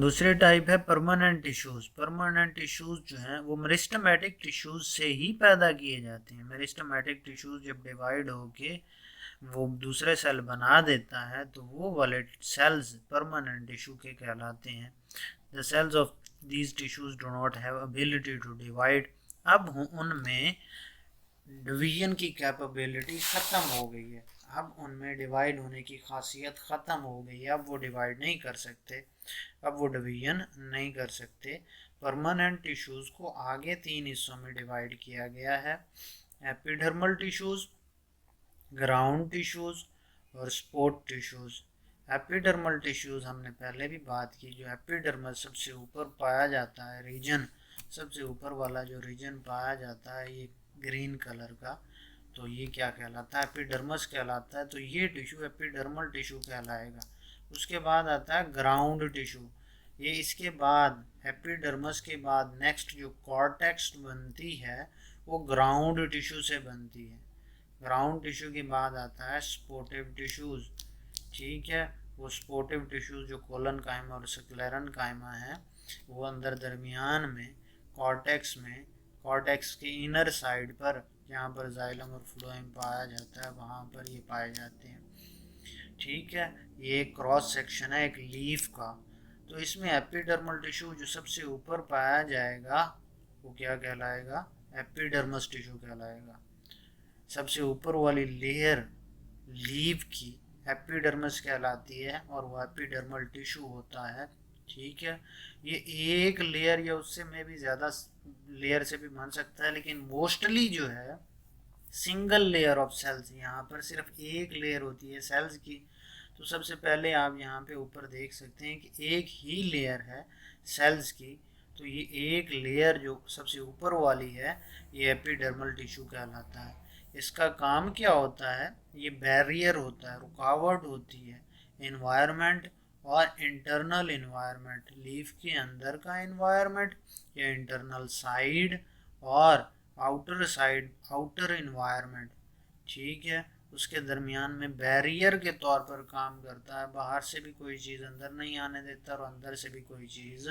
दूसरी टाइप है permanent tissues. Permanent tissues जो हैं वो मेरिस्टेमेटिक टिश्यूज से ही पैदा किए जाते हैं। मेरिस्टेमेटिक टिश्यूज जब डिवाइड होके वो दूसरे सेल बना देता है तो वो वाले सेल्स परमानेंट टिश्यू के कहलाते हैं। The cells of these tissues do not have ability to divide. अब उनमें डिवीजन की कैपेबिलिटी ख़त्म हो गई है। अब उनमें डिवाइड होने की खासियत ख़त्म हो गई है। अब वो डिवाइड नहीं कर सकते, अब वो डिवीजन नहीं कर सकते। परमानेंट टिश्यूज़ को आगे 3 हिस्सों में डिवाइड किया गया है। एपिडर्मल टिश्यूज़, ग्राउंड टिश्यूज़ और स्पोर्ट टिश्यूज़। एपिडर्मल टिश्यूज़ हमने पहले भी बात की। जो एपिडर्मल सबसे ऊपर पाया जाता है रीजन, सबसे ऊपर वाला जो रीजन पाया जाता है ये ग्रीन कलर का, तो ये क्या कहलाता है? एपिडर्मस कहलाता है। तो ये टिश्यू एपिडर्मल टिश्यू कहलाएगा। उसके बाद आता है ग्राउंड टिश्यू। ये इसके बाद एपिडर्मस के बाद नेक्स्ट जो कॉर्टेक्स बनती है वो ग्राउंड टिश्यू से बनती है। ग्राउंड टिश्यू के बाद आता है स्पोर्टिव टिश्यूज। ठीक है, वो स्पोर्टिव टिश्यूज जो कोलन कायमा और स्क्लेरन कायमा है वो अंदर दरमियान में कॉर्टेक्स में, कॉर्टेक्स के इनर साइड पर जहाँ पर जाइलम और फ्लोएम पाया जाता है वहाँ पर ये पाए जाते हैं। ठीक है, ये क्रॉस सेक्शन है एक लीफ का। तो इसमें एपिडर्मल टिश्यू जो सबसे ऊपर पाया जाएगा वो क्या कहलाएगा? एपिडर्मस टिश्यू कहलाएगा। सबसे ऊपर वाली लेयर लीफ की एपिडर्मिस कहलाती है और वो एपिडर्मल टिश्यू होता है। ठीक है, ये एक लेयर या उससे में भी ज़्यादा लेयर से भी बन सकता है, लेकिन मोस्टली जो है सिंगल लेयर ऑफ सेल्स, यहाँ पर सिर्फ एक लेयर होती है सेल्स की। तो सबसे पहले आप यहाँ पे ऊपर देख सकते हैं कि एक ही लेयर है सेल्स की। तो ये एक लेयर जो सबसे ऊपर वाली है ये एपिडर्मल टिश्यू कहलाता है। इसका काम क्या होता है? ये बैरियर होता है, रुकावट होती है इन्वायरमेंट और इंटरनल इन्वायरमेंट, लीफ के अंदर का इन्वायरमेंट या इंटरनल साइड और आउटर साइड, आउटर इन्वायरमेंट। ठीक है, उसके दरमियान में बैरियर के तौर पर काम करता है। बाहर से भी कोई चीज़ अंदर नहीं आने देता और अंदर से भी कोई चीज़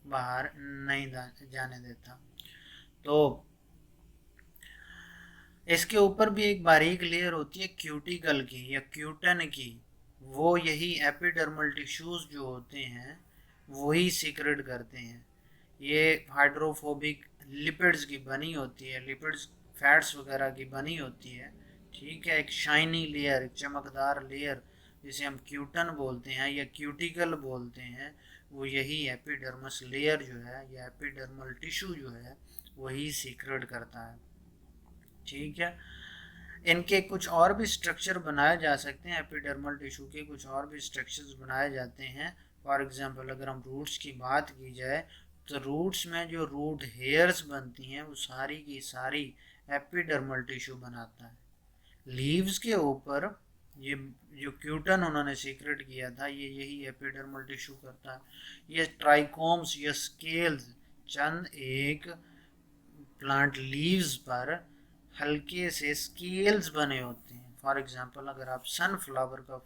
बाहर नहीं जाने देता। तो इसके ऊपर भी एक बारीक लेयर होती है क्यूटिकल की या क्यूटन की। वो यही एपिडर्मल टिश्यूज जो होते हैं वही सीक्रेट करते हैं। ये हाइड्रोफोबिक लिपिड्स की बनी होती है, लिपिड्स फैट्स वगैरह की बनी होती है। ठीक है, एक शाइनी लेयर, एक चमकदार लेयर जिसे हम क्यूटन बोलते हैं या क्यूटिकल बोलते हैं, वो यही एपिडर्मस लेयर जो है या एपिडर्मल टिश्यू जो है वही सीक्रेट करता है। ठीक है, इनके कुछ और भी स्ट्रक्चर बनाए जा सकते हैं। एपिडर्मल टिश्यू के कुछ और भी स्ट्रक्चर्स बनाए जाते हैं। फॉर एग्जांपल अगर हम रूट्स की बात की जाए तो रूट्स में जो रूट हेयर्स बनती हैं वो सारी की सारी एपिडर्मल टिश्यू बनाता है। लीव्स के ऊपर ये जो क्यूटन उन्होंने सीक्रेट किया था ये यही एपिडर्मल टिश्यू करता है। ये ट्राइकोम्स या स्केल्स चंद एक प्लांट लीव्स पर हल्के से स्केल्स बने होते हैं। फॉर एग्जांपल अगर आप सनफ्लावर का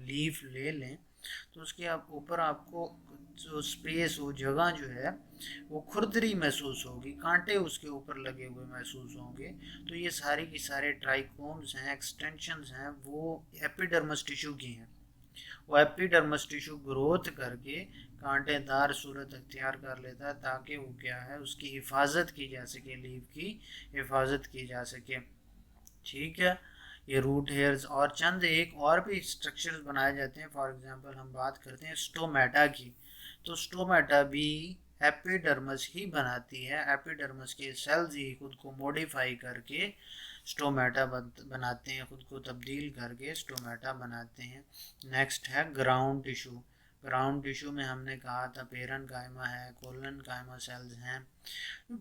लीफ ले लें तो उसके आप ऊपर आपको जो स्पेस, वो जगह जो है वो खुरदरी महसूस होगी, कांटे उसके ऊपर लगे हुए महसूस होंगे। तो ये सारी की सारे ट्राइकोम्स हैं, एक्सटेंशंस हैं, वो एपिडर्मस टिश्यू की हैं। वो एपिडर्मस टिश्यू ग्रोथ करके कांटेदार सूरत अख्तियार कर लेता है ताकि वो क्या है उसकी हिफाजत की जा सके, लीव की हिफाजत की जा सके। ठीक है, ये रूट हेयर्स और चंद एक और भी स्ट्रक्चर्स बनाए जाते हैं। फॉर एग्जांपल हम बात करते हैं स्टोमेटा की, तो स्टोमेटा भी एपिडर्मस ही बनाती है। एपिडर्मस के सेल्स ही खुद को मॉडिफाई करके स्टोमेटा बनाते हैं, खुद को तब्दील करके स्टोमेटा बनाते हैं। नेक्स्ट है ग्राउंड टिश्यू। ग्राउंड टिश्यू में हमने कहा था पेरन कायमा है, कोलन कायमा सेल्स हैं।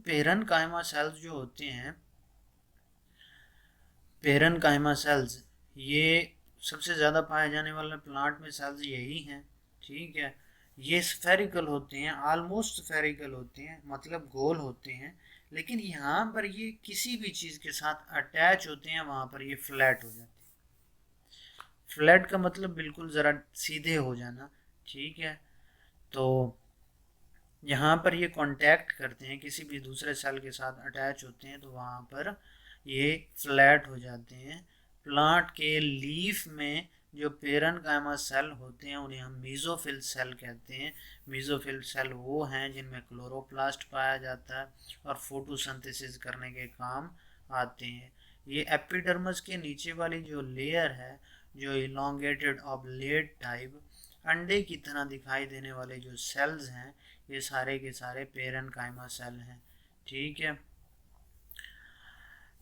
पेरन कायमा सेल्स जो होते हैं, पेरन कायमा सेल्स, ये सबसे ज़्यादा पाए जाने वाले प्लांट में सेल्स यही हैं। ठीक है, ये स्फेरिकल होते हैं, ऑलमोस्ट स्फेरिकल होते हैं, मतलब गोल होते हैं। लेकिन यहाँ पर ये किसी भी चीज़ के साथ अटैच होते हैं वहाँ पर ये फ्लैट हो जाते हैं। फ्लैट का मतलब बिल्कुल ज़रा सीधे हो जाना। ठीक है, तो यहाँ पर ये कांटेक्ट करते हैं, किसी भी दूसरे सेल के साथ अटैच होते हैं, तो वहाँ पर ये फ्लैट हो जाते हैं। प्लांट के लीफ में जो पेरेन्काइमा सेल होते हैं उन्हें हम मीजोफिल सेल कहते हैं। मीजोफिल सेल वो हैं जिनमें क्लोरोप्लास्ट पाया जाता है और फोटोसिंथेसिस करने के काम आते हैं। ये एपिडर्मिस के नीचे वाली जो लेयर है, जो इलोंगेटेड ऑब्लेट टाइप अंडे की तरह दिखाई देने वाले जो सेल्स हैं, ये सारे के सारे पेरेन्काइमा सेल हैं। ठीक है,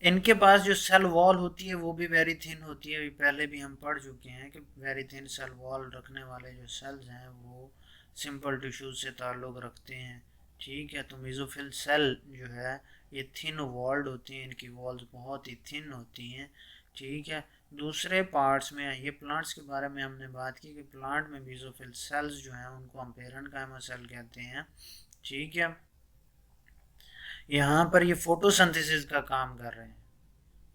इनके पास जो सेल वॉल होती है वो भी वेरी थिन होती है। पहले भी हम पढ़ चुके हैं कि वेरी थिन सेल वॉल रखने वाले जो सेल्स हैं वो सिंपल टिश्यूज से ताल्लुक़ रखते हैं। ठीक है, तो मेसोफिल सेल जो है ये थिन वॉल्ड होती हैं, इनकी वॉल्स बहुत ही थिन होती हैं। ठीक है, दूसरे पार्ट्स में ये प्लांट्स के बारे में हमने बात की कि प्लांट में मेसोफिल सेल्स जो हैं उनको हम पेरेन्काइमा सेल कहते हैं। ठीक है, यहाँ पर ये फोटोसिंथेसिस का काम कर रहे हैं।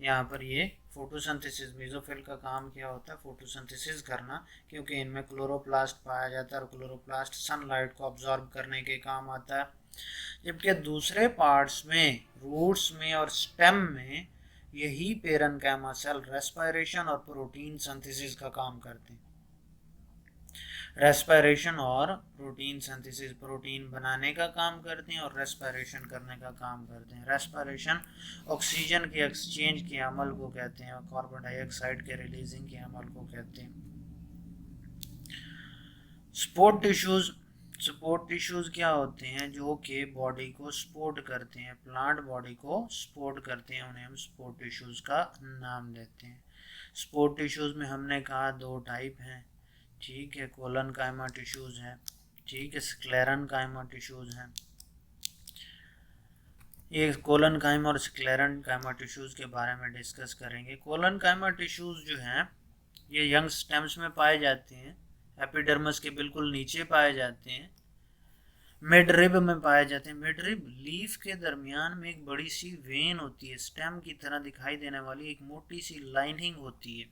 यहाँ पर ये फोटोसिंथेसिस, मेसोफिल का काम क्या होता है? फोटोसिंथेसिस करना, क्योंकि इनमें क्लोरोप्लास्ट पाया जाता है और क्लोरोप्लास्ट सनलाइट को अब्जॉर्ब करने के काम आता है। जबकि दूसरे पार्ट्स में, रूट्स में और स्टेम में यही पेरेन्काइमा सेल रेस्पिरेशन और प्रोटीन सिंथेसिस का काम करते हैं। रेस्पिरेशन और प्रोटीन सिंथेसिस, प्रोटीन बनाने का काम करते हैं और रेस्पिरेशन करने का काम करते हैं। रेस्पिरेशन ऑक्सीजन के एक्सचेंज के अमल को कहते हैं और कार्बन डाइऑक्साइड के रिलीजिंग के अमल को कहते हैं। सपोर्ट टिश्यूज, सपोर्ट टिश्यूज क्या होते हैं? जो कि बॉडी को सपोर्ट करते हैं, प्लांट बॉडी को सपोर्ट करते हैं, उन्हें हम सपोर्ट टिश्यूज का नाम देते हैं। सपोर्ट टिश्यूज में हमने कहा दो टाइप हैं। ठीक है, कोलनकाइमा टिश्यूज हैं, ठीक है, स्क्लेरेनकाइमा टिश्यूज हैं। ये कोलनकाइमा और स्क्लेरेनकाइमा टिश्यूज के बारे में डिस्कस करेंगे। कोलनकाइमा टिश्यूज जो हैं ये यंग स्टेम्स में पाए जाते हैं, एपिडर्मिस के बिल्कुल नीचे पाए जाते हैं, मिड रिब में पाए जाते हैं। मिड रिब लीफ के दरमियान में एक बड़ी सी वेन होती है, स्टेम की तरह दिखाई देने वाली एक मोटी सी लाइनिंग होती है,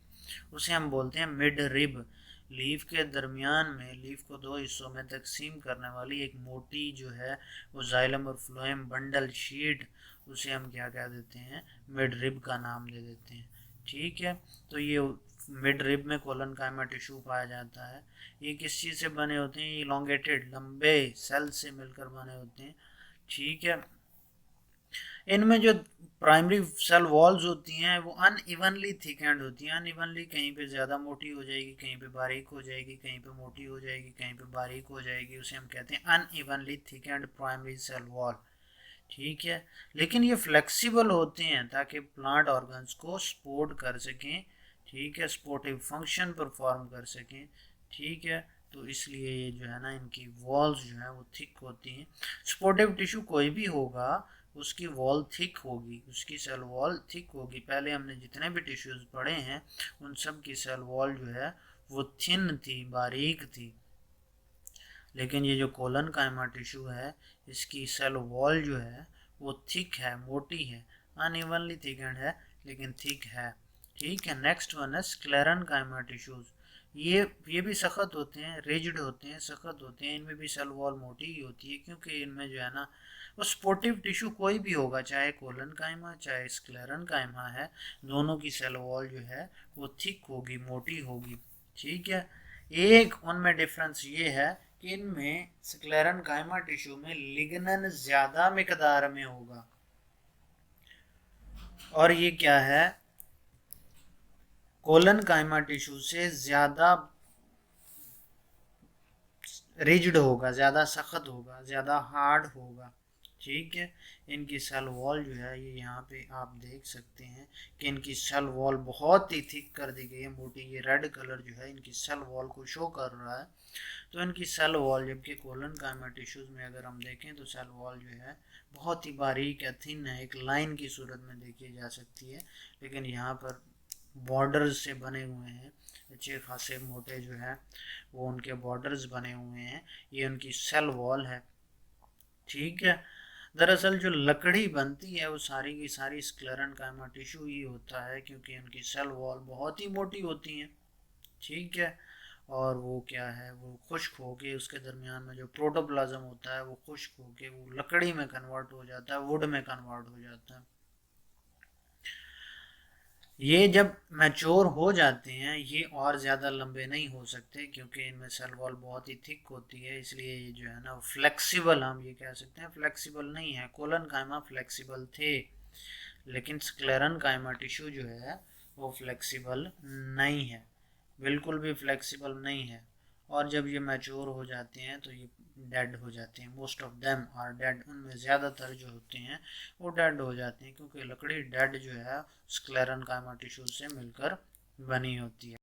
उसे हम बोलते हैं मिड रिब। लीफ के दरमियान में, लीफ को दो हिस्सों में तकसीम करने वाली एक मोटी जो है वो जाइलम और फ्लोएम बंडल शीट, उसे हम क्या कह देते हैं? मिड रिब का नाम दे देते हैं। ठीक है, तो ये मिड रिब में कोलनकाइमा टिश्यू पाया जाता है। ये किस चीज़ से बने होते हैं? इलोंगेटेड लंबे सेल से मिलकर बने होते हैं। ठीक है, इनमें जो प्राइमरी सेल वॉल्स होती हैं वो अनइवनली थिकेंड होती हैं। अनइवनली, कहीं पे ज़्यादा मोटी हो जाएगी, कहीं पे बारीक हो जाएगी, कहीं पे मोटी हो जाएगी, कहीं पे बारीक हो जाएगी, उसे हम कहते हैं unevenly thickened primary cell wall. ठीक है, लेकिन ये फ्लेक्सिबल होते हैं ताकि प्लांट ऑर्गन्स को सपोर्ट कर सकें। ठीक है, सपोर्टिव फंक्शन परफॉर्म कर सकें। ठीक है, तो इसलिए ये जो है ना, इनकी वॉल्स जो है वो थिक होती हैं। सपोर्टिव टिश्यू कोई भी होगा उसकी वॉल थिक होगी, उसकी सेल वॉल थिक होगी। पहले हमने जितने भी टिश्यूज पढ़े हैं उन सब की सेल वॉल जो है वो थिन थी, बारीक थी। लेकिन ये जो कोलनकाइमा टिश्यू है इसकी सेल वॉल जो है वो थिक है, मोटी है, अनइवनली थिकेंड है लेकिन थिक है। ठीक है, नेक्स्ट वन है स्क्लेरेनकाइमा टिश्यूज। ये भी सख्त होते हैं, रिजिड होते हैं, सख्त होते हैं। इनमें भी सेल वॉल मोटी ही होती है, क्योंकि इनमें जो है ना वो सपोर्टिव टिश्यू कोई भी होगा, चाहे कोलनकाइमा चाहे स्क्लेरेनकाइमा है, दोनों की सेल वॉल जो है वो थिक होगी, मोटी होगी। ठीक है, एक उनमें डिफरेंस ये है कि इनमें स्क्लेरेनकाइमा टिश्यू में लिग्नन ज्यादा मिकदार में होगा, और ये क्या है? कोलनकाइमा टिश्यू से ज्यादा रिजिड होगा, ज़्यादा सख्त होगा, ज़्यादा हार्ड होगा। ठीक है, इनकी सेल वॉल जो है ये यहाँ पे आप देख सकते हैं कि इनकी सेल वॉल बहुत ही थिक कर दी गई है, मोटी। ये रेड कलर जो है इनकी सेल वॉल को शो कर रहा है। तो इनकी सेल वॉल, जबकि कोलनकाइमा टिश्यूज़ में अगर हम देखें तो सेल वॉल जो है बहुत ही बारीक है, थिन है, एक लाइन की सूरत में देखी जा सकती है। लेकिन यहाँ पर बॉर्डर्स से बने हुए हैं, अच्छे खासे मोटे जो है वो उनके बॉर्डर्स बने हुए हैं, ये उनकी सेल वॉल है। ठीक है, दरअसल जो लकड़ी बनती है वो सारी की सारी स्क्लेरेनकाइमा टिश्यू ही होता है, क्योंकि उनकी सेल वॉल बहुत ही मोटी होती हैं। ठीक है, और वो क्या है, वो खुश्क होके उसके दरमियान में जो प्रोटोप्लाज्म होता है वो खुश्क होके वो लकड़ी में कन्वर्ट हो जाता है, वुड में कन्वर्ट हो जाता है। ये जब मैच्योर हो जाते हैं ये और ज़्यादा लंबे नहीं हो सकते क्योंकि इनमें सेल वॉल बहुत ही थिक होती है, इसलिए ये जो है ना फ्लेक्सिबल, हम ये कह सकते हैं फ्लेक्सिबल नहीं है। कोलन कायमा फ्लेक्सिबल थे, लेकिन स्क्लेरन कायमा टिश्यू जो है वो फ्लेक्सिबल नहीं है, बिल्कुल भी फ्लेक्सिबल नहीं है। और जब ये मैच्योर हो जाते हैं तो ये डेड हो जाते हैं, most of them are dead, उनमें ज़्यादातर जो होते हैं वो डेड हो जाते हैं क्योंकि लकड़ी डेड जो है स्क्लेरन कायमा टिश्यू से मिलकर बनी होती है।